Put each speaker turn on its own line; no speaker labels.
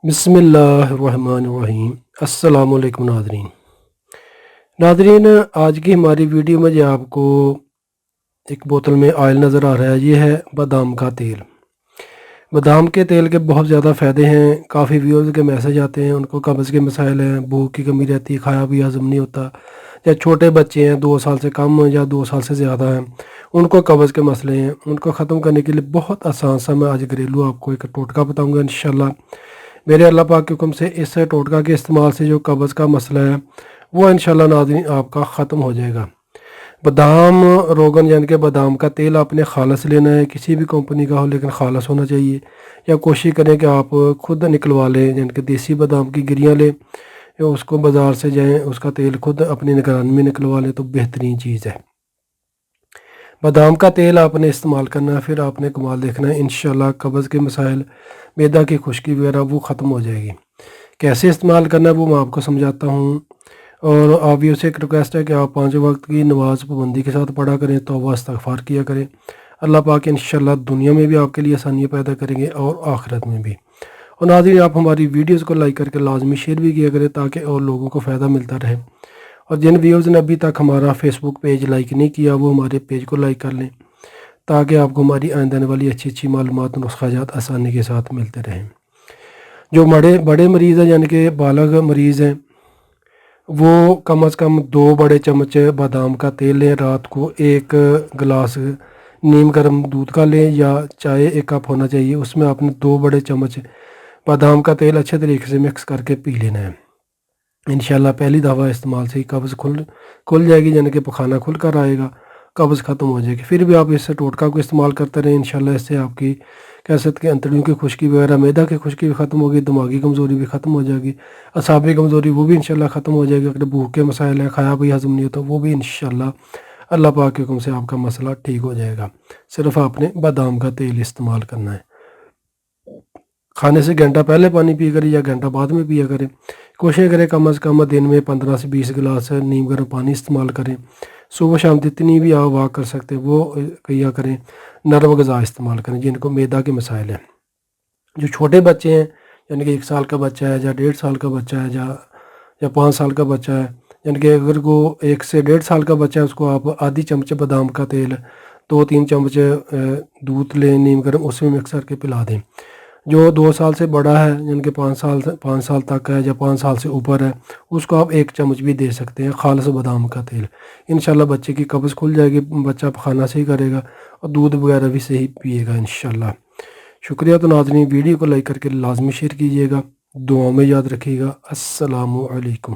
بسم اللہ الرحمن الرحیم۔ السلام علیکم ناظرین، آج کی ہماری ویڈیو میں جو آپ کو ایک بوتل میں آئل نظر آ رہا ہے، یہ ہے بادام کا تیل۔ بادام کے تیل کے بہت زیادہ فائدے ہیں۔ کافی ویورز کے میسج آتے ہیں، ان کو قبض کے مسائل ہیں، بھوک کی کمی رہتی ہے، کھایا بھی ہضم نہیں ہوتا، یا چھوٹے بچے ہیں 2 سال سے کم یا 2 سال سے زیادہ ہیں، ان کو قبض کے مسئلے ہیں، ان کو ختم کرنے کے لیے بہت آسان سا میں آج گھریلو آپ کو ایک ٹوٹکا بتاؤں گا انشاءاللہ۔ میرے اللہ پاک کے حکم سے اس ٹوٹکا کے استعمال سے جو قبض کا مسئلہ ہے وہ انشاءاللہ ناظرین آپ کا ختم ہو جائے گا۔ بادام روغن یعنی کہ بادام کا تیل آپ نے خالص لینا ہے، کسی بھی کمپنی کا ہو لیکن خالص ہونا چاہیے، یا کوشش کریں کہ آپ خود نکلوا لیں، یعنی کہ دیسی بادام کی گریاں لیں، یا اس کو بازار سے جائیں اس کا تیل خود اپنی نگرانی میں نکلوا لیں تو بہترین چیز ہے۔ بادام کا تیل آپ نے استعمال کرنا ہے، پھر آپ نے کمال دیکھنا ہے انشاءاللہ۔ قبض کے مسائل، معدہ کی خشکی وغیرہ وہ ختم ہو جائے گی۔ کیسے استعمال کرنا ہے وہ میں آپ کو سمجھاتا ہوں، اور آپ بھی اسے ایک ریکویسٹ ہے کہ آپ 5 وقت کی نماز پابندی کے ساتھ پڑھا کریں، توبہ استغفار کیا کریں۔ اللہ پاک انشاءاللہ دنیا میں بھی آپ کے لیے آسانیاں پیدا کریں گے اور آخرت میں بھی۔ اور ناظرین، آپ ہماری ویڈیوز کو لائک کر کے لازمی شیئر بھی کیا کریں تاکہ اور لوگوں کو فائدہ ملتا رہے۔ اور جن ویورز نے ابھی تک ہمارا فیس بک پیج لائک نہیں کیا وہ ہمارے پیج کو لائک کر لیں تاکہ آپ کو ہماری آئندہ آنے والی اچھی معلومات اور نسخہ جات آسانی کے ساتھ ملتے رہیں۔ جو بڑے مریض ہیں یعنی کہ بالغ مریض ہیں، وہ کم از کم 2 بڑے چمچ بادام کا تیل لیں، رات کو 1 گلاس نیم گرم دودھ کا لیں، یا چائے 1 کپ ہونا چاہیے، اس میں آپ نے 2 بڑے چمچ بادام کا تیل اچھے طریقے سے مکس کر کے پی لینا ہے۔ انشاءاللہ پہلی دفعہ استعمال سے ہی قبض کھل جائے گی، یعنی کہ پخانہ کھل کر آئے گا، قبض ختم ہو جائے گی۔ پھر بھی آپ اس ٹوٹکا کو استعمال کرتے رہیں، انشاءاللہ اس سے آپ کی کیسٹ کے انتڑیوں کی خشکی وغیرہ، معدہ کی خشکی بھی ختم ہوگی، دماغی کمزوری بھی ختم ہو جائے گی، اعصابی کمزوری وہ بھی انشاءاللہ ختم ہو جائے گی، اگر بھوک کے مسائل ہیں، کھایا بھی ہضم نہیں ہوتا وہ بھی انشاءاللہ اللہ پاک کے حکم سے آپ کا مسئلہ ٹھیک ہو جائے گا۔ صرف آپ نے بادام کا تیل استعمال کرنا ہے۔ کھانے سے گھنٹہ پہلے پانی پیا کریں یا گھنٹہ بعد میں پیا کریں۔ کوشش کریں کم از کم دن میں 15 سے 20 گلاس نیم گرم پانی استعمال کریں۔ صبح شام جتنی بھی آپ واک کر سکتے ہیں وہ کیا کریں۔ نرم غذا استعمال کریں جن کو معدہ کے مسائل ہیں۔ جو چھوٹے بچے ہیں یعنی کہ 1 سال کا بچہ ہے یا 1.5 سال کا بچہ ہے یا 5 سال کا بچہ ہے، یعنی کہ اگر وہ 1 سے 1.5 سال کا بچہ ہے اس کو آپ آدھی چمچ بادام کا تیل 2-3 چمچ دودھ لیں نیم گرم، اس میں مکس کر کے پلا دیں۔ جو 2 سال سے بڑا ہے یعنی کہ 5 سال تک ہے یا 5 سال سے اوپر ہے، اس کو آپ 1 چمچ بھی دے سکتے ہیں خالص بادام کا تیل۔ انشاءاللہ بچے کی قبض کھل جائے گی، بچہ پخانہ صحیح کرے گا اور دودھ وغیرہ بھی صحیح پیے گا انشاءاللہ۔ شکریہ۔ تو ناظرین، ویڈیو کو لائک کر کے لازمی شیئر کیجیے گا، دعاؤں میں یاد رکھیے گا۔ السلام علیکم۔